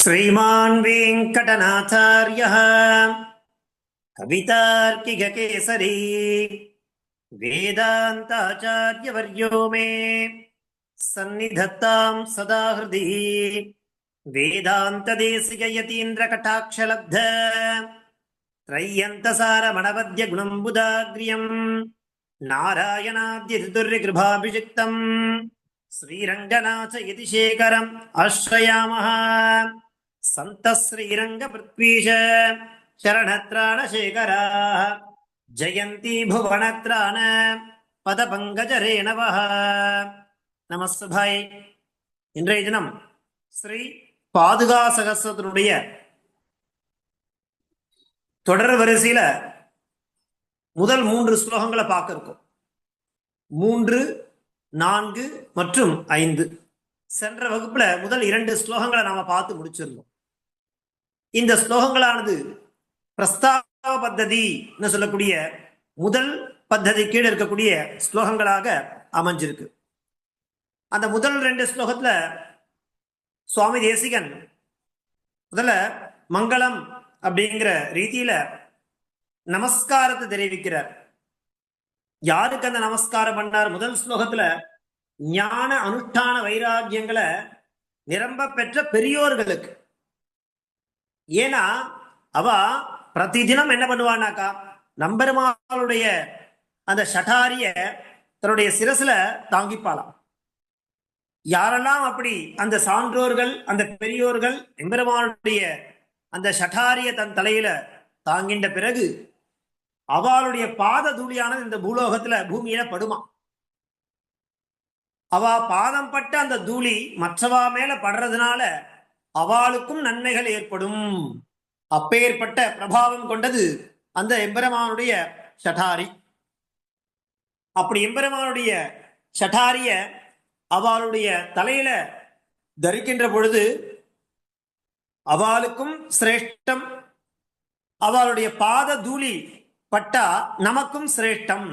श्रीमान् वेङ्कटनाथार्यः कवितार्किककेसरी वेदान्ताचार्यवर्यो मे सन्निधत्तां सदा हृदि वेदान्तदेशिकयतीन्द्रकटाक्षलब्ध त्रय्यन्तसारमणवद्यगुणम्बुदाग्र्यम् नारायणाद्यतिदुर्यकृभाभिषिक्तम् श्रीरङ्गनाथ यतिशेखरम् आश्रयामः। सन्तः श्रीरङ्गपृथ्वीश शरणत्राणशेखराः जयन्ती भुवनत्राण पदपङ्कजरेणवः நமஸ்தபாய். இன்றைய தினம் ஸ்ரீ பாதுகா சகஸ்ரத்தினுடைய தொடர் வரிசையில முதல் 3 ஸ்லோகங்களை பார்க்க இருக்கோம். 3, 4 மற்றும் 5. சென்ற வகுப்புல முதல் 2 ஸ்லோகங்களை நாம பார்த்து முடிச்சிருந்தோம். இந்த ஸ்லோகங்களானது பிரஸ்தாவ பத்ததின்னு சொல்லக்கூடிய முதல் பத்ததி கீழே இருக்கக்கூடிய ஸ்லோகங்களாக அமைஞ்சிருக்கு. அந்த முதல் 2 ஸ்லோகத்துல சுவாமி தேசிகன் முதல்ல மங்களம் அப்படிங்கிற ரீதியில நமஸ்காரத்தை தெரிவிக்கிறார். யாருக்கு அந்த நமஸ்காரம் பண்ணார்? முதல் ஸ்லோகத்துல ஞான அனுஷ்டான வைராக்கியங்களை நிரம்ப பெற்ற பெரியோர்களுக்கு. ஏன்னா அவ பிரதிதினம் என்ன பண்ணுவானாக்கா, நம்பெருமாளுடைய அந்த ஷடாரிய தன்னுடைய சிரசுல தாங்கிப்பாளாம். யாரெல்லாம் அப்படி அந்த சான்றோர்கள், அந்த பெரியோர்கள் எம்பெருமானுடைய அந்த ஷடாரிய தன் தலையில தாங்கின்ற பிறகு அவளுடைய பாத தூளியானது இந்த பூலோகத்துல பூமியில படுமா. அவ பாதம் பட்ட அந்த தூளி மற்றவா மேல படுறதுனால அவளுக்கும் நன்மைகள் ஏற்படும். அப்பேற்பட்ட பிரபாவம் கொண்டது அந்த எம்பெருமானுடைய ஷடாரி. அப்படி எம்பெருமானுடைய ஷடாரிய அவளுடைய தலையில தரிக்கின்ற பொழுது அவளுக்கும் சிரேஷ்டம், அவளுடைய பாத தூளி பட்டா நமக்கும் சிரேஷ்டம்.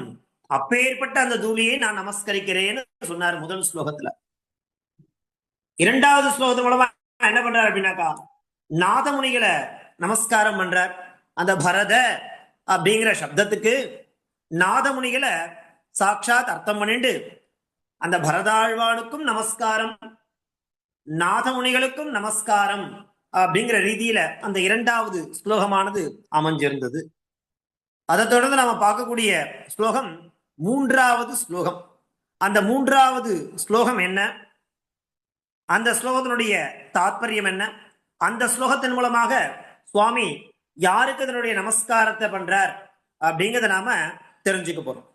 அப்பேற்பட்ட அந்த தூளியை நான் நமஸ்கரிக்கிறேன்னு சொன்னார் முதல் ஸ்லோகத்துல. 2வது ஸ்லோகத்து மூலமா என்ன பண்றார் அப்படின்னாக்கா, நாதமுனிகளை நமஸ்காரம் பண்றார். அந்த பரத அப்படிங்கிற சப்தத்துக்கு நாதமுனிகளை சாட்சாத் அர்த்தம் பண்ணிட்டு அந்த பரதாழ்வானுக்கும் நமஸ்காரம், நாதமுனிகளுக்கும் நமஸ்காரம் அப்படிங்கிற ரீதியில அந்த 2வது ஸ்லோகமானது அமைஞ்சிருந்தது. அதை தொடர்ந்து நாம பார்க்கக்கூடிய ஸ்லோகம் 3வது ஸ்லோகம். அந்த 3வது ஸ்லோகம் என்ன, அந்த ஸ்லோகத்தினுடைய தாத்பரியம் என்ன, அந்த ஸ்லோகத்தின் மூலமாக சுவாமி யாருக்கு அதனுடைய நமஸ்காரத்தை பண்றார் அப்படிங்கிறத நாம தெரிஞ்சுக்க போறோம்.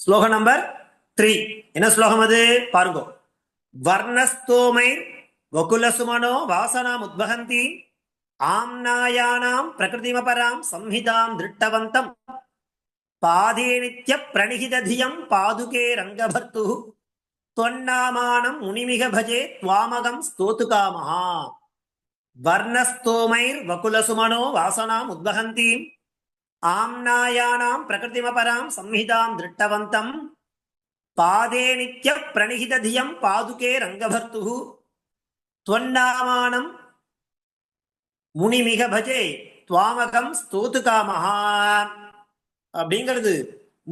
ஸ்லோகம் நம்பர் 3. என்ன ஸ்லோகம் அது பாருங்க. வர்ணஸ்தோமை வகுலசுமனோ வாசனாம் உத்வகந்தி ஆம்நாயானாம் பிரகிருதிமபராம் சம்ஹிதாம் திருட்டவந்தம் பாதே நித்ய பிரணிஹிததியம் பாதுகே ரங்கபர்த்து தொன்னாமானம் முனிமிக பஜே துவாமகம் ஸ்தோதுகாமஹா. வர்ணஸ்தோமைர் வகுலசுமனோ வாசனாம் உத்வகந்தி ஆம்நாயானாம் பிரகிருதிமபராம் சம்ஹிதாம் திருட்டவந்தம் பாதே நித்ய பிரணிஹிததியம் பாதுகே ரங்கபர்த்து त्वन्नामानं முனிமிக பஜே துவாமகம் ஸ்தோதுகாமஹா அப்படிங்கிறது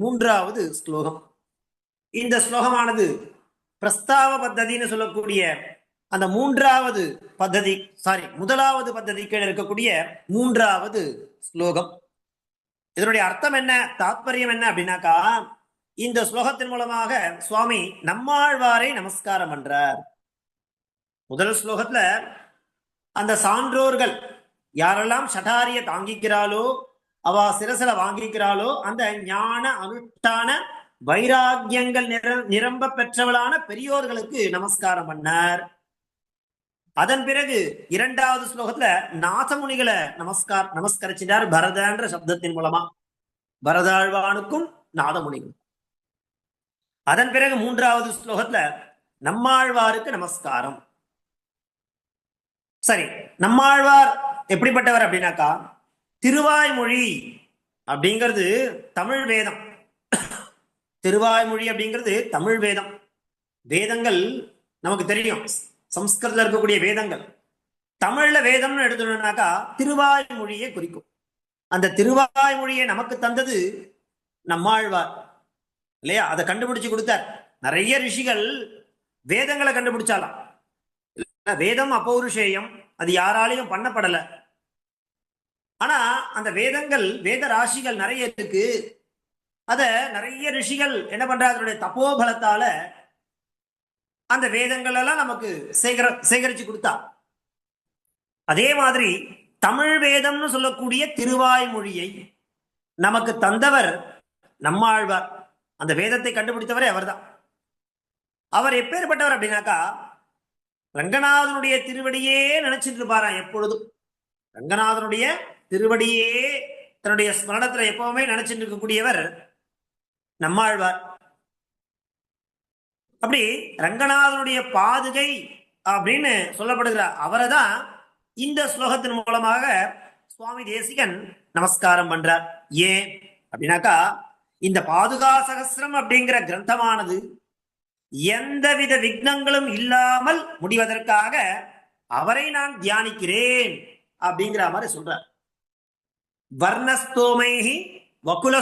3வது ஸ்லோகம். இந்த ஸ்லோகமானது பிரஸ்தாவ பத்ததின்னு சொல்லக்கூடிய அந்த 3வது பத்ததி, முதலாவது பத்ததி கீழே இருக்கக்கூடிய 3வது ஸ்லோகம். இதனுடைய அர்த்தம் என்ன, தாத்பரியம் என்ன அப்படின்னாக்கா, இந்த ஸ்லோகத்தின் மூலமாக சுவாமி நம்மாழ்வாரை நமஸ்காரம் பண்றார். முதல் ஸ்லோகத்துல அந்த சான்றோர்கள் யாரெல்லாம் ஷடாரிய தாங்கிக்கிறாளோ, அவ சிரசில வாங்கிக்கிறாளோ, அந்த ஞான அனுஷ்டான வைராக்கியங்கள் நிரம்ப பெற்றவளான பெரியோர்களுக்கு நமஸ்காரம் பண்ணார். அதன் பிறகு 2வது ஸ்லோகத்துல நாதமுனிகளை நமஸ்கரிச்சிட்டார் பரதன்ற சப்தத்தின் மூலமா, பரதாழ்வானுக்கும் நாதமுனிகள். அதன் பிறகு 3வது ஸ்லோகத்துல நம்மாழ்வாருக்கு நமஸ்காரம். சரி, நம்மாழ்வார் எப்படிப்பட்டவர் அப்படின்னாக்கா, திருவாய்மொழி அப்படிங்கிறது தமிழ் வேதம். திருவாய்மொழி அப்படிங்கிறது தமிழ் வேதம். வேதங்கள் நமக்கு தெரியும், சம்ஸ்கிருதத்தில் இருக்கக்கூடிய வேதங்கள் தமிழ்ல வேதம்னு எடுத்துட்டோம்னாக்கா திருவாய்மொழியை குறிக்கும். அந்த திருவாய்மொழியை நமக்கு தந்தது நம்மாழ்வார் இல்லையா? அதை கண்டுபிடிச்சு கொடுத்தார். நிறைய ரிஷிகள் வேதங்களை கண்டுபிடிச்சாலாம். வேதம் அப்பௌருஷேயம், அது யாராலையும் பண்ணப்படல. ஆனா அந்த வேதங்கள், வேத ராசிகள் நிறைய இருக்கு. அத நிறைய ரிஷிகள் என்ன பண்றாங்க, அதனுடைய தப்போபலத்தால அந்த வேதங்கள் எல்லாம் நமக்கு சேகரிச்சு கொடுத்தா. அதே மாதிரி தமிழ் வேதம்னு சொல்லக்கூடிய திருவாய்மொழியை நமக்கு தந்தவர் நம்மாழ்வார். அந்த வேதத்தை கண்டுபிடித்தவரே அவர்தான். அவர் எப்பேற்பட்டவர் அப்படின்னாக்கா, ரங்கநாதனுடைய திருவடியே நினைச்சிட்டு இருப்பாராம் எப்பொழுதும். ரங்கநாதனுடைய திருவடியே தன்னுடைய ஸ்மரணத்துல எப்பவுமே நினைச்சிட்டு இருக்கக்கூடியவர் நம்மாழ்வார். அப்படி ரங்கநாதனுடைய பாதுகை அப்படின்னு சொல்லப்படுகிற அவரை தான் இந்த ஸ்லோகத்தின் மூலமாக சுவாமி தேசிகன் நமஸ்காரம் பண்றார். ஏன் அப்படின்னாக்கா, இந்த பாதுகா சகஸ்ரம் அப்படிங்கிற கிரந்தமானது எந்தவித விக்னங்களும் இல்லாமல் முடிவதற்காக அவரை நான் தியானிக்கிறேன் அப்படிங்கிற மாதிரி சொல்றார். வர்ணஸ்தோமைஹி வகுல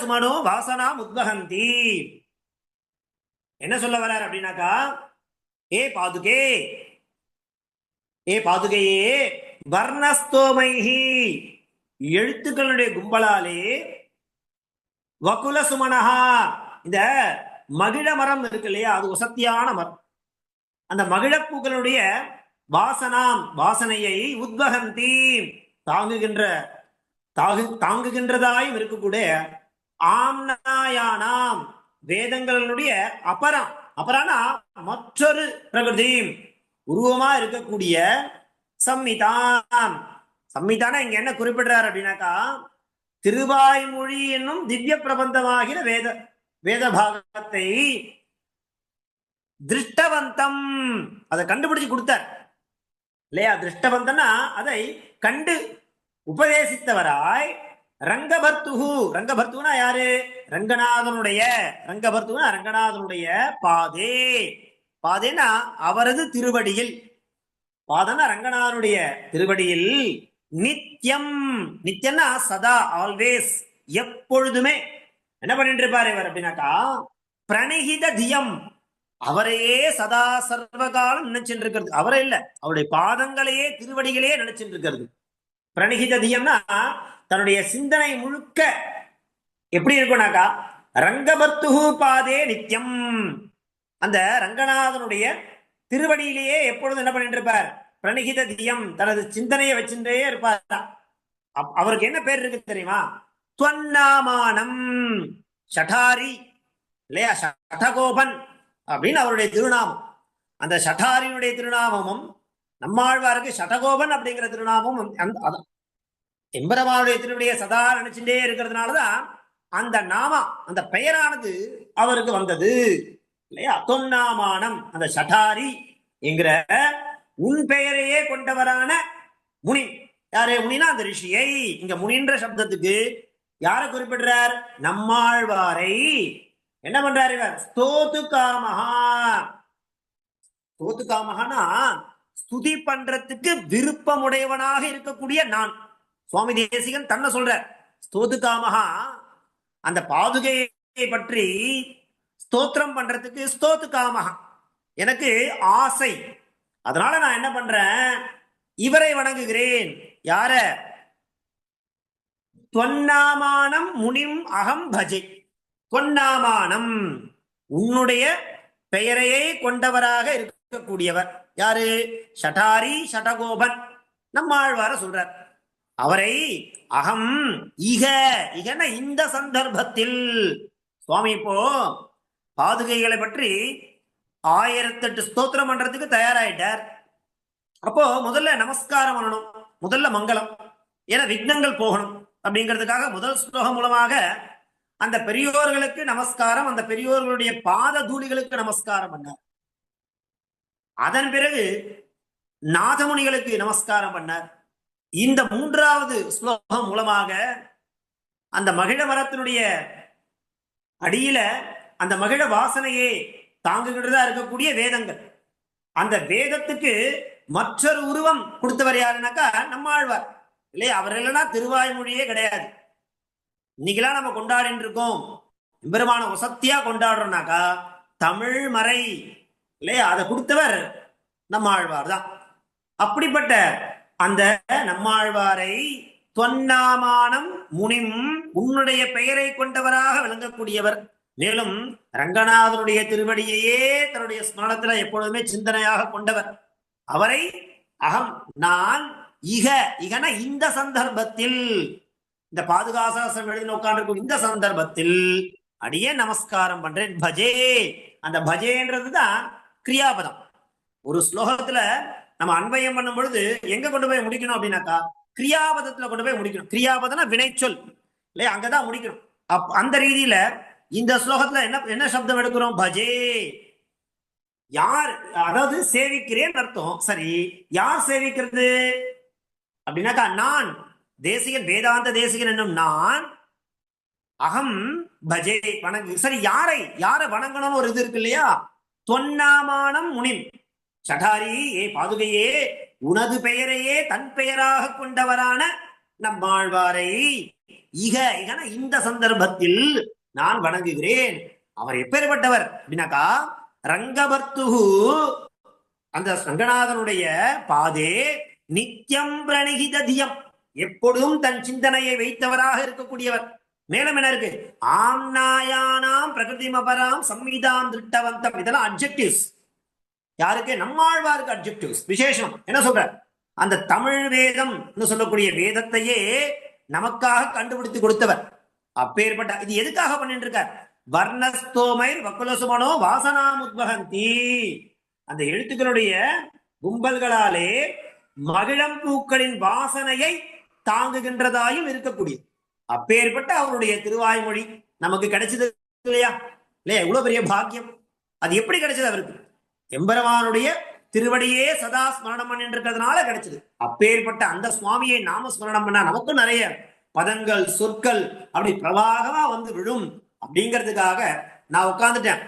சுமனோ வாசனா உத்வகந்தி. என்ன சொல்ல வர்றார் அப்படின்னாக்கா, ஏ பாதுகே, ஏ பாதுகையே, வர்ணஸ்தோமைஹி எழுத்துக்களுடைய கும்பலாலே, வகுல சுமனஹா இந்த மகிழ மரம் இருக்கு இல்லையா, அது வசத்தியான மரம். அந்த மகிழப்பூக்களுடைய வாசனையை உத்வகந்தி தாங்குகின்றதாயும் இருக்கக்கூடிய ஆம்னாயானாம் வேதங்களுடைய அபரானா மற்றொரு பிரகிருதி உருவமா இருக்கக்கூடிய சம்மிதான இங்க என்ன குறிப்பிடுறார் அப்படின்னாக்கா, திருவாய்மொழி என்னும் திவ்ய பிரபந்தமாகிற வேத பாகத்தை திருஷ்டவந்தம், அதை கண்டுபிடிச்சு கொடுத்தார் இல்லையா? திருஷ்டவந்தனா அதை கண்டு உபதேசித்தவராய், ரங்கபர்த்துனா யாரு? ரங்கநாதனுடைய பாதேனா அவரது திருவடியில், பாதனா ரங்கநாதனுடைய திருவடியில், நித்தியம்னா சதா, ஆல்வேஸ், எப்பொழுதுமே என்ன பண்ணிட்டு இருப்பாரு இவர் அப்படின்னாக்கா, பிரணிகித தியம், அவரையே சதா சர்வகாலம் நினைச்சுட்டு இருக்கிறது. அவரே இல்ல, அவருடைய பாதங்களையே திருவடிகளையே நினைச்சுட்டு இருக்கிறது. பிரணிகித தியம்னா தன்னுடைய சிந்தனை முழுக்க எப்படி இருக்கும்னாக்கா, ரங்கபர்த்துஹு பாதே நித்தியம், அந்த ரங்கநாதனுடைய திருவடியிலேயே எப்பொழுதும் என்ன பண்ணிட்டு இருப்பார்? பிரணிகித தியம், தனது சிந்தனையை வச்சுட்டே இருப்பார். அவருக்கு என்ன பேர் இருக்கு தெரியுமா? துவன்னாமானம் ஷடாரி இல்லையா, ஷடகோபன் அப்படின்னு அவருடைய திருநாமம். அந்த ஷடாரியுடைய திருநாமமும் நம்மாழ்வாருக்கு ஷடகோபன் அப்படிங்கிற திருநாமமும் எம்பெருமானுடைய திருவடியை சதா நினைச்சுட்டே இருக்கிறதுனாலதான் அந்த நாமம், அந்த பெயரானது அவருக்கு வந்தது இல்லையா? தொன்னாமானம், அந்த ஷடாரி என்கிற உன் பெயரையே கொண்டவரான முனி. யாரே முனினா? அந்த ரிஷியை. இங்க முனின்ற சப்தத்துக்கு யாரை குறிப்பிடுறார்? நம்மாழ்வாரை. என்ன பண்றாரு இவர்? ஸ்தோத்து காமஹானா ஸ்துதி பண்றதுக்கு விருப்பமுடையவனாக இருக்கக்கூடிய நான். சுவாமி தேசிகன் தன்னை சொல்ற ஸ்தோத்து காமஹா, அந்த பாதுகையை பற்றி ஸ்தோத்திரம் பண்றதுக்கு ஸ்தோத்து காமஹா, எனக்கு ஆசை, அதனால நான் என்ன பண்றேன்? இவரை வணங்குகிறேன். யார? தொன்னாமானம் முனிம் அகம் பஜே. தொன்னாமானம், உன்னுடைய பெயரையே கொண்டவராக இருக்கக்கூடியவர் யாரு? ஷடாரி, ஷடகோபன். நம்மாழ்வார சொல்றார். அவரை அகம் இகன இந்த சந்தர்ப்பத்தில், சுவாமி இப்போ பாதுகைகளை பற்றி 1008 ஸ்தோத்திரம் பண்றதுக்கு தயாராயிட்டார். அப்போ முதல்ல நமஸ்காரம் பண்ணணும், முதல்ல மங்களம், ஏன்னா விக்னங்கள் போகணும் அப்படிங்கிறதுக்காக முதல் ஸ்லோகம் மூலமாக அந்த பெரியோர்களுக்கு நமஸ்காரம், அந்த பெரியோர்களுடைய பாத தூளிகளுக்கு நமஸ்காரம் பண்ணார். அதன் பிறகு நாதமுனிகளுக்கு நமஸ்காரம் பண்ணார். இந்த 3வது ஸ்லோகம் மூலமாக அந்த மகிழ மரத்தினுடைய அடியில அந்த மகிழ வாசனையே தாங்குகிறதா இருக்கக்கூடிய வேதங்கள், அந்த வேதத்துக்கு மற்றொரு உருவம் கொடுத்தவர் யாருனாக்கா நம்மாழ்வார் இல்லையா? அவர் இல்லைன்னா திருவாய்மொழியே கிடையாது. இன்னைக்கெல்லாம் நம்ம கொண்டாடிட்டு இருக்கோம், பெருமான வசத்தியா கொண்டாடுறோம்னாக்கா தமிழ் மறை இல்லையா? அதை கொடுத்தவர் நம்மாழ்வார் தான். அப்படிப்பட்ட அந்த நம்மாழ்வாரை தொன்னாமானம் முனிம், உன்னுடைய பெயரை கொண்டவராக விளங்கக்கூடியவர். மேலும் ரங்கநாதனுடைய திருவடியையே தன்னுடைய ஸ்மரணத்துல எப்பொழுதுமே சிந்தனையாக கொண்டவர். அவரை அகம் நான் இகன இந்த சந்தர்ப்பத்தில், இந்த பாதுகாசாசனம் எழுதி உட்கார்ந்து இந்த சந்தர்ப்பத்தில் அடியே நமஸ்காரம் பண்றேன். பஜே, அந்த பஜேன்றதுதான் கிரியாபதம். ஒரு ஸ்லோகத்துல நம்ம அன்வயம் பண்ணும் பொழுது எங்க கொண்டு போய் முடிக்கணும் அப்படின்னாக்கா கிரியாபதத்துல கொண்டு போய் முடிக்கணும். கிரியாபதம்னா வினைச்சொல் இல்லையா? அங்கதான் முடிக்கணும். அந்த ரீதியில இந்த ஸ்லோகத்துல என்ன சப்தம் எடுக்கிறோம்? பஜே. யார், அதாவது சேவிக்கிறேன் அர்த்தம். சரி, யார் சேவிக்கிறது அப்படின்னாக்கா நான் தேசிகன், வேதாந்த தேசிகன் என்னும் நான் அகம் பஜே வணங்கு. சரி, யாரை வணங்கணும்னு ஒரு இது இருக்கு இல்லையா? தொன்னாமானம் முனிம் சடாரி, ஏ பாதுகையே, உனது பெயரையே தன் பெயராக கொண்டவரான நம்மாழ்வாரை இகன இந்த சந்தர்ப்பத்தில் நான் வணங்குகிறேன். அவர் எப்பேற்பட்டவர் அப்படின்னாக்கா ரங்கபர்த்துகு, அந்த ரங்கநாதனுடைய பாதே நித்தியம் பிரணிகித தியம், எப்பொழுதும் தன் சிந்தனையை வைத்தவராக இருக்கக்கூடியவர். மேலும் என்ன இருக்கு? ஆம்நாயானாம் பிரகிருதிமபராம் சம்விதாம் திருட்டவந்தம், இதெல்லாம் அட்ஜெக்டிவ்ஸ். யாருக்கு? நம்மாழ்வாருக்கு அட்ஜெக்டிவ்ஸ், விசேஷம். என்ன சொல்ற? அந்த தமிழ் வேதம் சொல்லக்கூடிய வேதத்தையே நமக்காக கண்டுபிடித்து கொடுத்தவர். அப்பேற்பட்ட இது எதுக்காக பண்ணிட்டு இருக்கார்? வர்ணஸ்தோமைர் வக்குலசுமனோ வாசனாமுத்வகந்தி, அந்த எழுத்துக்களுடைய கும்பல்களாலே மகிழம் பூக்களின் வாசனையை தாங்குகின்றதாயும் இருக்கக்கூடியது. அப்பேற்பட்ட அவருடைய திருவாய்மொழி நமக்கு கிடைச்சது இல்லையா? இல்லையா? இவ்வளவு பெரிய பாக்கியம். அது எப்படி கிடைச்சது? அவருக்கு எம்பெருமானுடைய திருவடியே சதா ஸ்மரணம் பண்ணின்றதுனால கிடைச்சது. அப்பேற்பட்ட அந்த சுவாமியை நாம ஸ்மரணம் பண்ணா நமக்கும் நிறைய பதங்கள் சொற்கள் அப்படி பிரவாகமா வந்து விழும். அப்படிங்கிறதுக்காக நான் உட்கார்ந்துட்டேன்.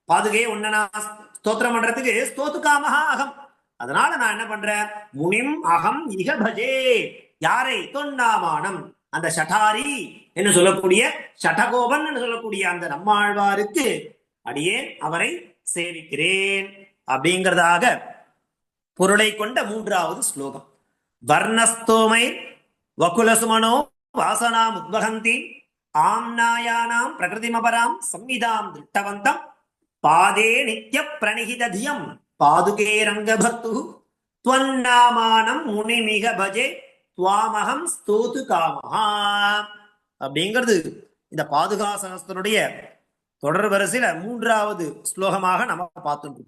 பாதுகையை உன்ன நான் ஸ்தோத்திரம் பண்றதுக்கு ஸ்தோத்துகாமஹா அகம். அதனால நான் என்ன பண்றேன்? முனிம் அகம் இக பஜே. யாரை? தொன்னாமானம், அந்த ஷடாரி என்று சொல்லக்கூடிய ஷடகோபன் என்று சொல்லக்கூடிய அந்த நம்மாழ்வாருக்கு அடியேன் அவரை சேவிக்கிறேன் அப்படிங்கிறதாக பொருளை கொண்ட மூன்றாவது ஸ்லோகம். வர்ணஸ்தோமை வகுலசுமனோ வாசனாம் உத்வகந்தி ஆம்நாயானாம் பிரகிருதிமபராம் சம்விதாம் திருட்டவந்தம் பாதே நித்ய பிரணிகித தியம் பாதுகே ரங்கபர்த்து துவன்னாமானம் முனிமிக பஜே துவாமகம் ஸ்தோது காமஹா அப்படிங்கிறது இந்த பாதுகா சகஸ்தனுடைய தொடர் வரிசையில மூன்றாவது ஸ்லோகமாக நம்ம பார்த்துட்டு.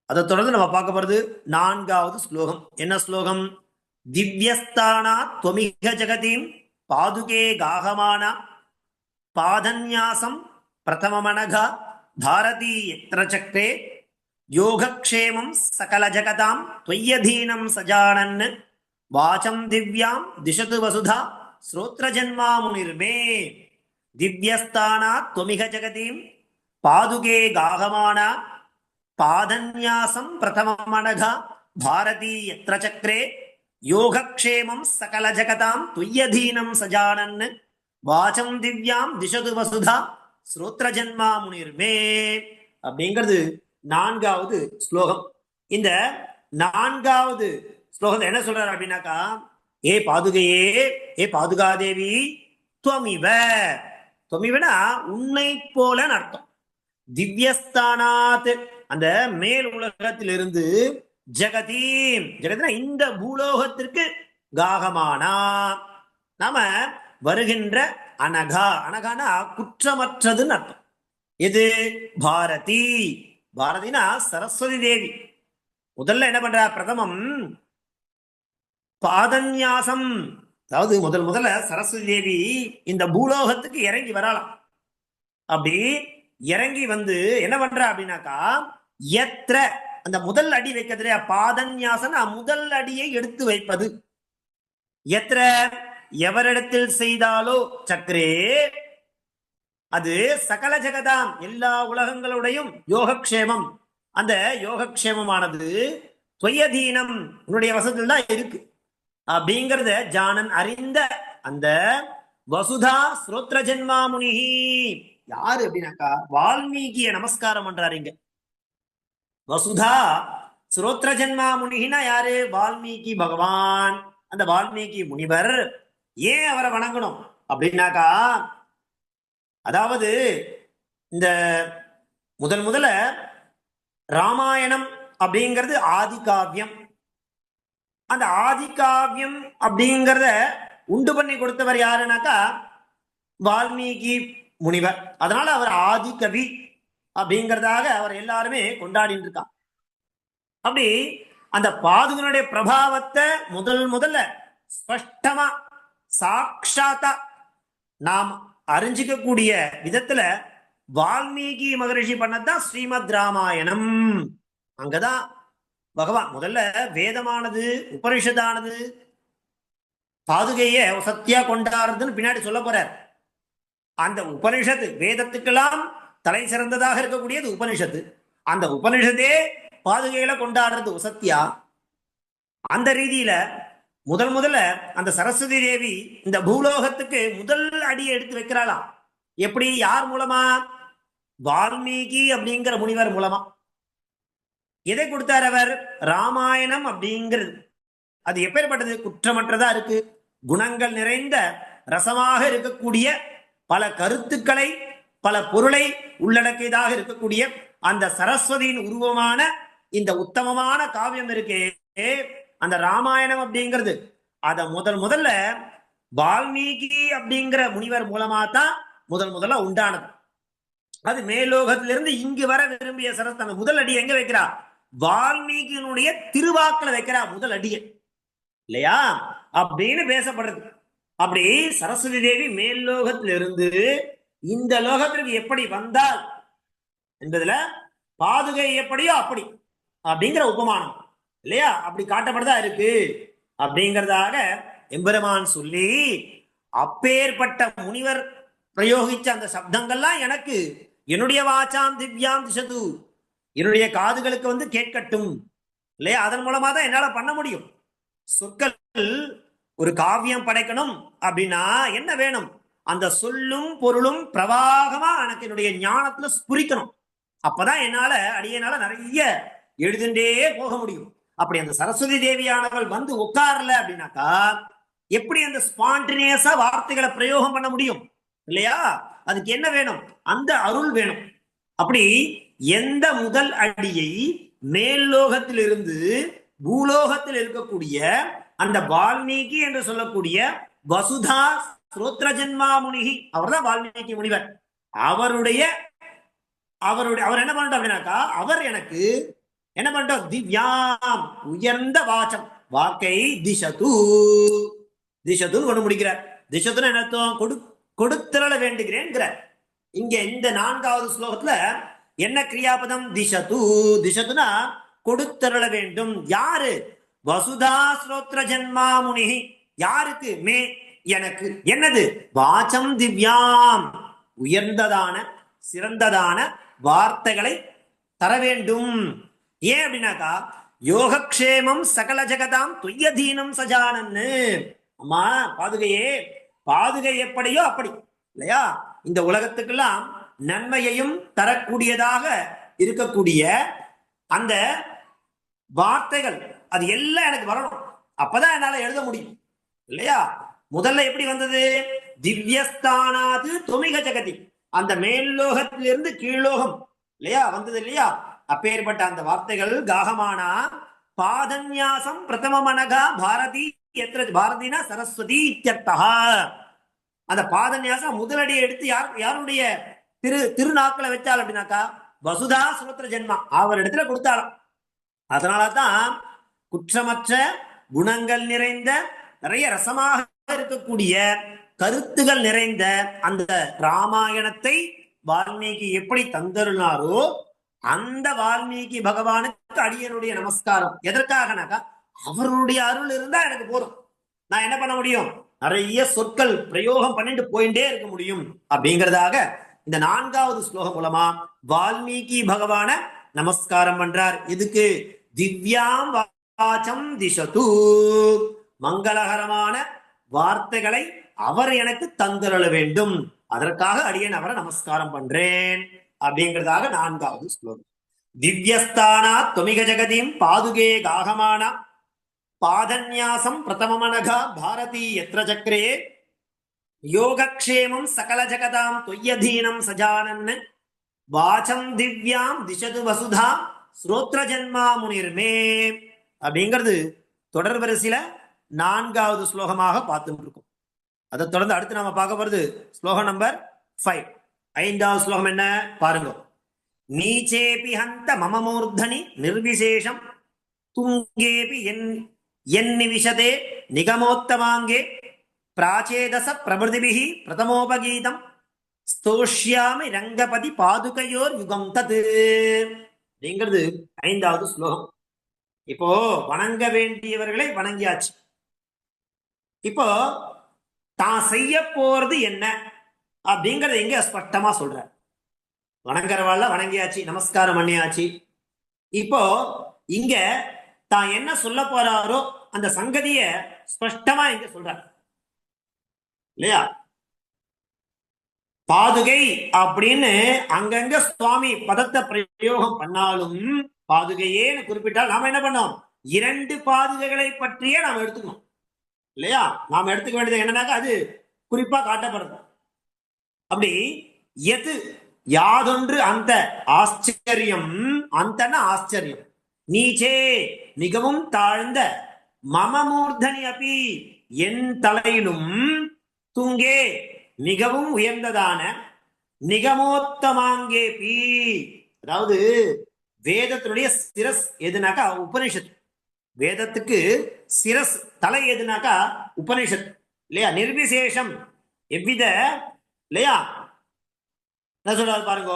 அதை தொடர்ந்து நம்ம பார்க்க போறது நான்காவது ஸ்லோகம். என்ன ஸ்லோகம்? திவ்யஸ்தானா துவமிக ஜெகதீம் பாதுகே காகமானா பாதன்யாசம் பிரதமமனகா பாரதி யத்ர சக்ரே யோகக்ஷேமம் சகல ஜகதாம் त्वय्यधीनं சஜானன் வாசம் திவ்யாம் திசது வசுதா ஸ்ரோத்ர ஜன்மா முனிர்மே. திவ்யஸ்தானா துவமிக ஜெகதீம் பாதுகே காகமானா பாதன்யாசம் பிரதமமனகா பாரதி யத்ர சக்ரே யோகக்ஷேமம் சகல ஜகதாம் त्वय्यधीनं சஜானன் வாசம் திவ்யாம் திசது வசுதா ஸ்ரோத்ர ஜன்மா முனிர்மே அப்படிங்கிறது நான்காவது ஸ்லோகம். இந்த நான்காவது ஸ்லோகத்தை என்ன சொல்றாரு அப்படின்னாக்கா, ஏ பாதுகையே, ஏ பாதுகாதேவி, துவமிவ. துவமிவனா உன்னை போல அர்த்தம். திவ்யஸ்தானாத், அந்த மேல் உலகத்திலிருந்து, ஜெகதீம், ஜெகத்னா இந்த பூலோகத்திற்கு, காகமானா நாம வருகின்ற அனகா, அனகானா குற்றமற்றதுன்னு அர்த்தம். இது பாரதி, பாரதினா சரஸ்வதி தேவி. முதல்ல என்ன பண்ற? பிரதமம் பாதன்யாசம், அதாவது முதல்ல சரஸ்வதி தேவி இந்த பூலோகத்துக்கு இறங்கி வரலாம். அப்படி இறங்கி வந்து என்ன பண்ற அப்படின்னாக்கா, எத்திர அந்த முதல் அடி வைக்கிறதுல பாதன்யாசம், முதல் அடியை எடுத்து வைப்பது. எத்திர எவரிடத்தில் செய்தாலோ சக்கரே, அது சகல ஜெகதாம் எல்லா உலகங்களுடையும் யோகக்ஷேமம் அந்த யோகக்ஷேமமானது துவயதீனம் உன்னுடைய வசத்தில் தான் இருக்கு அப்படிங்கறத ஜானன் அறிந்த அந்த வசுதா ஸ்ரோத்ர ஜென்மா முனிஹி யாரு அப்படின்னாக்கா வால்மீகிய நமஸ்காரம் பண்றாருங்க. வசுதா ஸ்ரோத்ர ஜென்மா முனிகினா யாரு? வால்மீகி பகவான். அந்த வால்மீகி முனிவர் ஏன் அவரை வணங்கணும் அப்படின்னாக்கா, அதாவது இந்த முதல்ல ராமாயணம் அப்படிங்கிறது ஆதி காவியம். அந்த ஆதி காவியம் அப்படிங்கிறத உண்டு பண்ணி கொடுத்தவர் யாருனாக்கா வால்மீகி முனிவர். அதனால அவர் ஆதி கவி அப்படிங்கிறதாக அவர் எல்லாருமே கொண்டாடிட்டு இருக்கான். அப்படி அந்த பாதுகனுடைய பிரபாவத்தை முதல்ல ஸ்பஷ்டமா சாட்சாத்தா நாம் அறிஞ்சிக்க கூடிய விதத்துல வால்மீகி மகரிஷி பண்ணதான் ஸ்ரீமத் ராமாயணம். அங்கதான் பகவான் முதல்ல வேதமானது உபனிஷதானது பாதுகைய சத்தியா கொண்டாடுறதுன்னு பின்னாடி சொல்ல போறார். அந்த உபனிஷத்து வேதத்துக்கெல்லாம் தலை சிறந்ததாக இருக்கக்கூடியது உபனிஷத்து. அந்த உபனிஷத்தே பாதுகையில கொண்டாடுறது சத்தியா. அந்த ரீதியில முதல்ல அந்த சரஸ்வதி தேவி இந்த பூலோகத்துக்கு முதல் அடியை எடுத்து வைக்கிறாளாம். எப்படி? யார் மூலமா? வால்மீகி அப்படிங்கிற முனிவர் மூலமா. எதை கொடுத்தார் அவர்? ராமாயணம் அப்படிங்கிறது. அது எப்பேற்பட்டது? குற்றமற்றதா இருக்கு, குணங்கள் நிறைந்த ரசமாக இருக்கக்கூடிய, பல கருத்துக்களை பல பொருளை உள்ளடக்கியதாக இருக்கக்கூடிய அந்த சரஸ்வதியின் உருவமான இந்த உத்தமமான காவியம் இருக்கே அந்த ராமாயணம் அப்படிங்கிறது. அத முதல்ல வால்மீகி அப்படிங்கிற முனிவர் மூலமா தான் முதல்ல உண்டானது. அது மேலோகத்திலிருந்து இங்கு வர விரும்பிய சரஸ்வதி முதல் அடி எங்க வைக்கிறா? வால்மீகியினுடைய திருவாக்கில வைக்கிறா முதல் அடிய இல்லையா அப்படின்னு பேசப்படுறது. அப்படி சரஸ்வதி தேவி மேல்லோகத்திலிருந்து இந்த லோகத்திற்கு எப்படி வந்தால் என்பதுல பாதுகை எப்படியோ அப்படி அப்படிங்கிற உபமானம் இல்லையா அப்படி காட்டப்பட்டதா இருக்கு அப்படிங்கிறதாக எம்பெருமான் சொல்லி, அப்பேற்பட்ட முனிவர் பிரயோகிச்ச அந்த சப்தங்கள்லாம் எனக்கு என்னுடைய வாச்சாம் திவ்யாம் திசது, என்னுடைய காதுகளுக்கு கேட்கட்டும் இல்லையா. அதன் மூலமா தான் என்னால பண்ண முடியும். சொற்கள் ஒரு காவியம் படைக்கணும் அப்படின்னா என்ன வேணும்? அந்த சொல்லும் பொருளும் பிரவாகமா எனக்கு என்னுடைய ஞானத்துல ஸ்புரிக்கணும். அப்பதான் அடியனால நிறைய எழுதுண்டே போக முடியும். அப்படி அந்த சரஸ்வதி தேவியானவள் உட்காரல அப்படின்னாக்கா எப்படி அந்த ஸ்பான்டினியஸா வார்த்தைகளை பிரயோகம் பண்ண முடியும் இல்லையா? அதுக்கு என்ன வேணும்? அந்த அருள் வேணும். அப்படி எந்த முதல் அடியை மேல்லோகத்திலிருந்து பூலோகத்தில் இருக்கக்கூடிய அந்த வால்மீகி என்று சொல்லக்கூடிய வசுதா ஸ்ரோத்ர ஜென்மா முனிகி, அவர் தான் வால்மீகி முனிவர். அவர் என்ன பண்ணட்டும் அப்படின்னாக்கா, அவர் எனக்கு என்ன பண்ணட்டும்? திவ்யாம் உயர்ந்த வாச்சம், வாக்கை திசத்துன்னு கொண்டு முடிக்கிறார். திசத்துன்னு என்ன அர்த்தம்? கொடுத்திரள வேண்டுகிறேன். இங்க இந்த 4வது ஸ்லோகத்துல என்ன கிரியாபதம்? திசத்துனா கொடுத்தருள வேண்டும். யாரு? வசுதா ஸ்ரோத்ர ஜென்மா முனிகி. யாருக்கு? எனக்கு. என்னது? வாச்சம் திவ்யாம் உயர்ந்ததான சிறந்ததான வார்த்தைகளை தர வேண்டும். ஏன் அப்படின்னாக்கா யோகக்ஷேமம் சகல ஜெகதாம் துய்யதீனம் சஜானன்னு. அம்மா பாதுகை எப்படியோ அப்படி இல்லையா இந்த உலகத்துக்கெல்லாம் நன்மையையும் தரக்கூடியதாக இருக்கக்கூடிய அந்த வார்த்தைகள் அது எல்லாம் எனக்கு வரணும். அப்பதான் என்னால எழுத முடியும் இல்லையா. முதல்ல எப்படி வந்தது? திவ்யஸ்தானாது தொமிக ஜெகதி, அந்த மேல்லோகத்திலிருந்து கீழ்லோகம் இல்லையா வந்தது இல்லையா. அப்பேற்பட்ட அந்த வார்த்தைகள் காகமானா பாதன்யாசம் பிரதம மனகா பாரதி எத்திர பாரதினா சரஸ்வதி இத்யர்த்தா. அந்த பாதன்யாசம் முதலடியை எடுத்து யாருடைய திருநாக்களை வச்சால் அப்படின்னாக்கா வசுதா சுரோத்ர ஜென்மா அவர் இடத்துல கொடுத்தாலும். அதனாலதான் குற்றமற்ற குணங்கள் நிறைந்த நிறைய ரசமாக இருக்கக்கூடிய கருத்துகள் நிறைந்த அந்த ராமாயணத்தை வால்மீகி எப்படி தந்தருளாரோ அந்த வால்மீகி பகவானுக்கு அடியனுடைய நமஸ்காரம். எதற்காகனாக்கா அவருடைய அருள் இருந்தா எனக்கு போதும். நான் என்ன பண்ண முடியும்? நிறைய சொற்கள் பிரயோகம் பண்ணிட்டு போயிட்டே இருக்க முடியும். அப்படிங்கிறதாக இந்த 4வது ஸ்லோகம் மூலமா வால்மீகி பகவான நமஸ்காரம் பண்றார். இதுக்கு திவ்யாம் வாச்சம் திசது, மங்களகரமான வார்த்தைகளை அவர் எனக்கு தந்தருள வேண்டும், அதற்காக அடியேன் அவரை நமஸ்காரம் பண்றேன் அப்படிங்கிறதாக 4வது ஸ்லோகம். திவ்யஸ்தானா தொமிக ஜெகதீம் பாதுகே காகமான பாதன்யாசம் பிரதமமனகா பாரதி யத்ர சக்கரே யோகக்ஷேமம் சகல ஜகதாம் தொய்யதீனம் சஜானன் வாச்சம் திவ்யாம் திசது வசுதா ஸ்ரோத்ர ஜன்மா முனிர்மே அப்படிங்கிறது தொடர் வரிசையில 4வது ஸ்லோகமாக பார்த்துட்டு இருக்கோம். அதை தொடர்ந்து அடுத்து நாம பார்க்க போறது ஸ்லோகம் நம்பர் 5. 5வது ஸ்லோகம் என்ன பாருங்க. நீச்சேபி ஹந்த மம மூர்தனி நிர்விசேஷம் துங்கேபி என் நிவிஷதே நிகமோத்தமாங்கே பிராச்சேதச பிரபுதிபிஹி பிரதமோபகீதம் ஸ்தோஷ்யாமி ரங்கபதி பாதுகையோர் யுகம் தது அப்படிங்கிறது 5வது ஸ்லோகம். இப்போ வணங்க வேண்டியவர்களை வணங்கியாச்சு. இப்போ தான் செய்ய போறது என்ன அப்படிங்கறது எங்க ஸ்பஷ்டமா சொல்ற. வணங்குறவாள் வணங்கியாச்சு, நமஸ்காரம் பண்ணியாச்சு. இப்போ இங்க தான் என்ன சொல்ல போறாரோ அந்த சங்கதிய ஸ்பஷ்டமா இங்க சொல்ற இல்லையா. பாதுகை அப்படின்னு அங்கங்க சுவாமி பதத்தை பிரயோகம் பண்ணாலும் பாதுகையேன்னு குறிப்பிட்டால் நாம என்ன பண்ணோம், 2 பாதுகைகளை பற்றியே நாம் எடுத்துக்கணும் இல்லையா. நாம் எடுத்துக்க வேண்டியது என்னன்னாக்கா அது குறிப்பா காட்டப்படுறது. அப்படி எது யாதொன்று அந்த ஆச்சரியம், அந்த ஆச்சரியம் நீச்சே மிகவும் தாழ்ந்த மமமூர்தனி அப்பி என் தலையிலும் துங்கே மிகவும் உயர்ந்ததான நிகமோத்தமாங்கே பி, அதாவது வேதத்தினுடைய சிரஸ் எதுனாக்கா உபனிஷத். வேதத்துக்கு சிரஸ் தலை எதுனாக்கா உபனிஷத் இல்லையா. நிர்விசேஷம் எவ்வித இல்லையா. என்ன சொல்றாரு பாருங்க.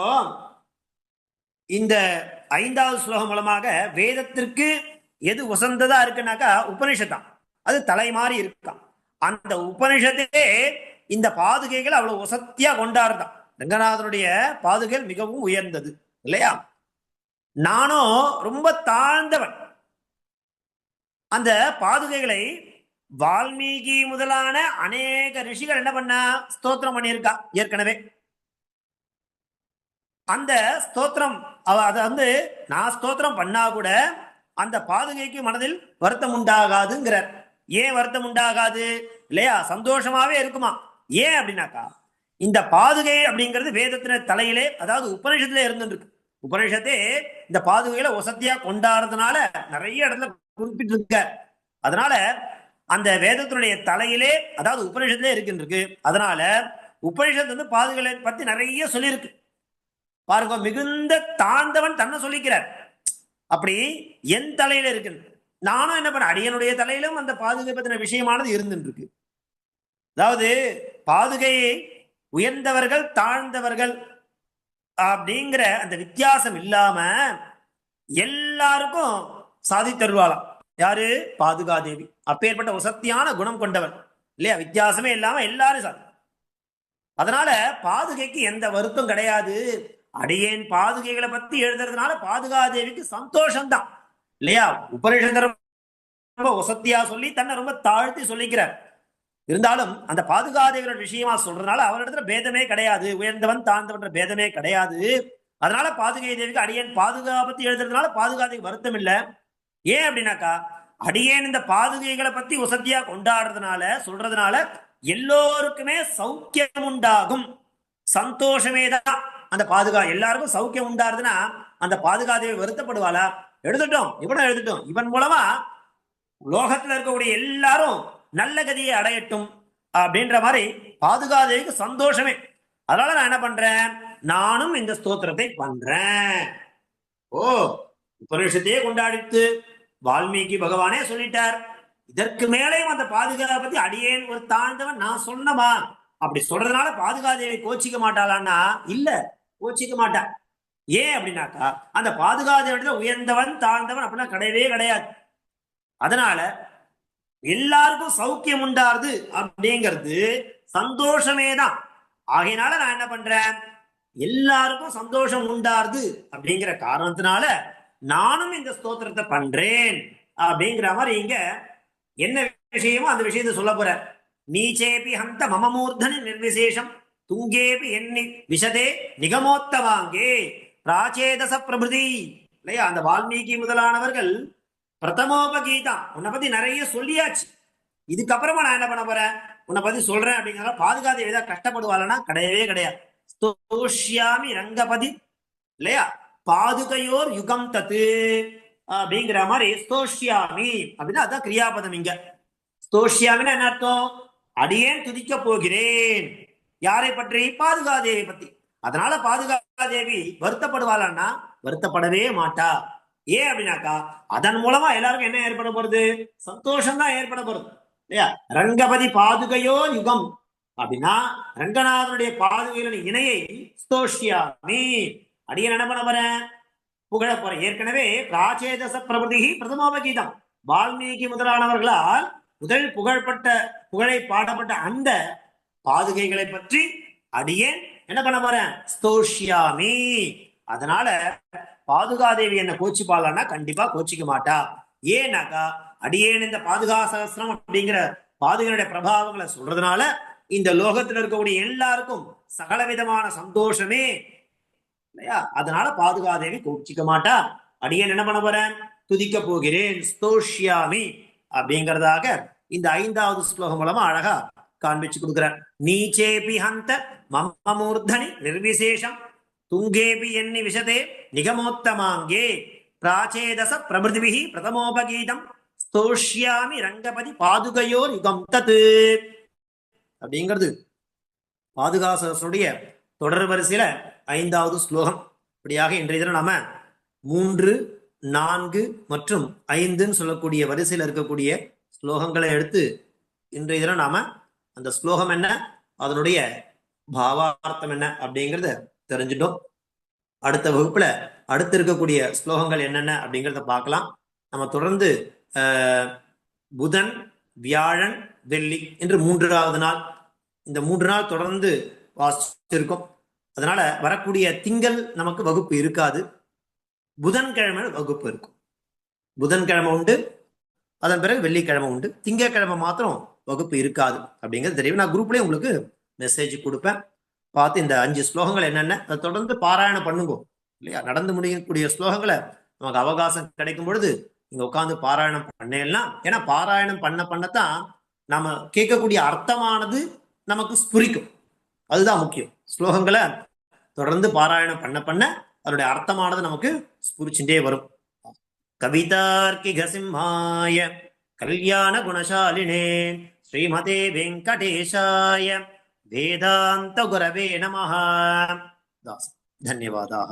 இந்த 5வது ஸ்லோகம் மூலமாக வேதத்திற்கு எது உசந்ததா இருக்குனாக்கா உபனிஷத்தான். அது தலை மாறி இருக்கான். அந்த உபனிஷத்தே இந்த பாதுகைகள் அவ்வளவு உசத்தியா கொண்டாடுதான். ரங்கநாதனுடைய பாதுகைகள் மிகவும் உயர்ந்தது இல்லையா. நானும் ரொம்ப தாழ்ந்தவன். அந்த பாதுகைகளை வால்மீகி முதலான அநேக ரிஷிகள் என்ன பண்ண ஸ்தோத்திரம் பண்ணியிருக்கா ஏற்கனவே. அந்த ஸ்தோத்திரம் அதை வந்து நான் ஸ்தோத்திரம் பண்ணா கூட அந்த பாதுகைக்கு மனதில் வருத்தம் உண்டாகாதுங்கிறார். ஏன் வருத்தம் உண்டாகாது இல்லையா, சந்தோஷமாவே இருக்குமா. ஏன் அப்படின்னாக்கா இந்த பாதுகை அப்படிங்கிறது வேதத்தின தலையிலே, அதாவது உபநிஷத்துல இருந்துருக்கு. உபநிஷத்தே இந்த பாதுகைகளை வசதியா கொண்டாடுறதுனால நிறைய இடத்துல குறிப்பிட்டு இருக்க. அதனால அந்த வேதத்தினுடைய தலையிலே, அதாவது உபநிஷத்திலே இருக்கின்றிருக்கு. அதனால உபநிஷத்து வந்து பாதுகளை பத்தி நிறைய சொல்லியிருக்கு பாருங்க. மிகுந்த தாழ்ந்தவன் தன்னை சொல்லிக்கிறார். அப்படி என் தலையில இருக்கு. நானும் என்ன பண்ண, அடியனுடைய தலையிலும் அந்த பாதுகை பத்தின விஷயமானது இருந்துருக்கு. அதாவது பாதுகையை உயர்ந்தவர்கள் தாழ்ந்தவர்கள் அப்படிங்கிற அந்த வித்தியாசம் இல்லாம எல்லாருக்கும் சாதித்தருவாளாம். யாரு, பாதுகாதேவி. அப்பேற்பட்ட வசத்தியான குணம் கொண்டவர் இல்லையா. வித்தியாசமே இல்லாம எல்லாரும் சாதி. அதனால பாதுகைக்கு எந்த வருத்தம் கிடையாது. அடியேன் பாதுகைகளை பத்தி எழுதுறதுனால பாதுகாதேவிக்கு சந்தோஷம்தான் இல்லையா. உபநிஷத்தை ரொம்ப வசத்தியா சொல்லி தன்னை ரொம்ப தாழ்த்தி சொல்லிக்கிறார். இருந்தாலும் அந்த பாதுகாதேவியோட விஷயமா சொல்றதுனால அவரிடத்துல பேதமே கிடையாது. உயர்ந்தவன் தாழ்ந்தவன் பேதமே கிடையாது. அதனால பாதுகை தேவிக்கு அடியேன் பாதுகாப்பத்தி எழுதுறதுனால பாதுகாதேவி வருத்தம் இல்லை. ஏன் அப்படின்னாக்கா அடியேன் இந்த பாதுகைகளை பத்தி வசதியா கொண்டாடுறதுனால சொல்றதுனால எல்லோருக்குமே சௌக்கியம் உண்டாகும், சந்தோஷமே தான். அந்த பாதுகா எல்லாருக்கும் சௌக்கியம் உண்டாருதுன்னா அந்த பாதுகாதேவி வருத்தப்படுவாளா? எழுதட்டும், இவனும் எழுதட்டும். இவன் மூலமா லோகத்துல இருக்கக்கூடிய எல்லாரும் நல்ல கதியை அடையட்டும் அப்படின்ற மாதிரி பாதுகாதேவிக்கு சந்தோஷமே. அதனால நான் என்ன பண்றேன், நானும் இந்த ஸ்தோத்திரத்தை பண்றேன். ஓ, உபநிஷத்தையே கொண்டாடித்து வால்மீகி பகவானே சொல்லிட்டார். இதற்கு மேலேயும் அந்த பாதுகாப்பை பத்தி அடியேன் ஒரு தாழ்ந்தவன் நான் சொன்னமா அப்படி சொல்றதுனால பாதுகாதேவி கோச்சிக்க மாட்டாளான்னா இல்ல, கோச்சிக்க மாட்டா. ஏன் அப்படின்னாக்கா அந்த பாதுகாதேவி உயர்ந்தவன் தாழ்ந்தவன் அப்படின்னா கிடையவே கிடையாது. அதனால எல்லாருக்கும் சௌக்கியம் உண்டாருது அப்படிங்கிறது சந்தோஷமே தான். ஆகையினால நான் என்ன பண்றேன், எல்லாருக்கும் சந்தோஷம் உண்டாருது அப்படிங்கிற காரணத்தினால நானும் இந்த ஸ்தோத்திரத்தை பண்றேன் அப்படிங்கிற மாதிரி இங்க என்ன விஷயமோ அந்த விஷயத்தை சொல்ல போற. நீச்சேபி ஹந்த மமமூர்தனி நிர்விசேஷம் துங்கேபி எண்ணி விஷதே நிகமோத்தவாங்கே பிராச்சேதச பிரபுதி. இல்லையா, அந்த வால்மீகி முதலானவர்கள் பிரதமோபகீதம் உன்னை பத்தி நிறைய சொல்லியாச்சு. இதுக்கப்புறமா நான் என்ன பண்ண போறேன், உன்னை பத்தி சொல்றேன் அப்படிங்கிற பாதுகாத்து ஏதாவது கஷ்டப்படுவாளன்னா கிடையவே கிடையாது. ஸ்தோஷ்யாமி ரங்கபதி இல்லையா, பாதுகையோர் யுகம் தத்து அப்படிங்கிற மாதிரி ஸ்தோஷ்யாமி அப்படின்னா அதான் கிரியாபதம். இங்க ஸ்தோஷ்யாமின்னு என்ன அர்த்தம், அடியேன் துதிக்க போகிறேன். யாரை பற்றி, பாதுகாதேவி பத்தி. அதனால பாதுகாதேவி வருத்தப்படுவாளன்னா வருத்தப்படவே மாட்டா. ஏன் அப்படின்னாக்கா அதன் மூலமா எல்லாருக்கும் என்ன ஏற்பட போறது, சந்தோஷம் தான் ஏற்பட போறது இல்லையா. ரங்கபதி பாதுகையோ யுகம் அப்படின்னா ரங்கநாதனுடைய பாதுகையில இணையை ஸ்தோஷ்யாமி அடியன் என்ன பண்ண போறேன், புகழ போறேன். ஏற்கனவே பிராச்சேதச பிரபதி பிரதமோபகீதம் வால்மீகி முதலானவர்களால் முதல் புகழை பாடப்பட்ட அந்த பாதுகைகளை பற்றி அடியேன் என்ன பண்ண போறேன், ஸ்தோஷ்யாமி. அதனால பாதுகாதேவி என்ன கோச்சிப்பாளன்னா கண்டிப்பா கோச்சிக்க மாட்டா. ஏன்னாக்கா அடியேன் இந்த பாதுகா சகஸ்திரம் அப்படிங்கிற பாதுகையுடைய பிரபாவங்களை சொல்றதுனால இந்த லோகத்தில் இருக்கக்கூடிய எல்லாருக்கும் சகல விதமான சந்தோஷமே இல்லையா. அதனால பாதுகாதேவி கோச்சிக்க மாட்டா. அடியேன் என்ன பண்ண போறேன், துதிக்க போகிறேன், ஸ்தோஷ்யாமி அப்படிங்கிறதாக இந்த 5வது ஸ்லோகம் மூலமா அழகா காண்பிச்சு கொடுக்கிறார். நீச்சேபி ஹந்த மமமூர்தனி நிர்விசேஷம் துங்கேபி எண்ணி விஷதே நிகமோத்தமாங்கே பிராச்சேதச பிரபிருதிபிஹி பிரதமோபகீதம் ஸ்தோஷ்யாமி ரங்கபதி பாதுகையோர் யுகம் தத்து அப்படிங்கிறது பாதுகாசனுடைய தொடர் வரிசையில 5வது ஸ்லோகம். இப்படியாக இன்றைய தினம் நாம 3, 4 மற்றும் 5ன்னு சொல்லக்கூடிய வரிசையில் இருக்கக்கூடிய ஸ்லோகங்களை எடுத்து இன்றைய தினம் நாம அந்த ஸ்லோகம் என்ன, அதனுடைய பாவார்த்தம் என்ன அப்படிங்கிறத தெரிஞ்சிட்டோம். அடுத்த வகுப்புல அடுத்து இருக்கக்கூடிய ஸ்லோகங்கள் என்னென்ன அப்படிங்கிறத பார்க்கலாம். நம்ம தொடர்ந்து புதன், வியாழன், வெள்ளி என்று 3வது நாள், இந்த 3 நாள் தொடர்ந்து வாசிச்சிருக்கோம். அதனால வரக்கூடிய திங்கள் நமக்கு வகுப்பு இருக்காது. புதன்கிழமை வகுப்பு இருக்கும். புதன்கிழமை உண்டு, அதன் பிறகு வெள்ளிக்கிழமை உண்டு. திங்கக்கிழமை மாத்திரம் வகுப்பு இருக்காது அப்படிங்கிறது தெரியும். நான் குரூப்லயே உங்களுக்கு மெசேஜ் கொடுப்பேன். பார்த்து இந்த 5 ஸ்லோகங்கள் என்னென்ன அதை தொடர்ந்து பாராயணம் பண்ணுங்க இல்லையா. நடந்து முடியக்கூடிய ஸ்லோகங்களை நமக்கு அவகாசம் கிடைக்கும் பொழுது இங்க உட்காந்து பாராயணம் பண்ணலாம். ஏன்னா பாராயணம் பண்ணத்தான் நாம கேட்கக்கூடிய அர்த்தமானது நமக்கு ஸ்புரிக்கும். அதுதான் முக்கியம். ஸ்லோகங்களை தொடர்ந்து பாராயணம் பண்ண அதனுடைய அர்த்தமானது நமக்கு ஸ்புரிச்சுட்டே வரும். கவிதார்க்கிக சிம்ஹாய கல்யாண குணசாலினே ஸ்ரீமதே வெங்கடேஷாய வேதாந்த குரவே நமஹ. தன்யவாதாः.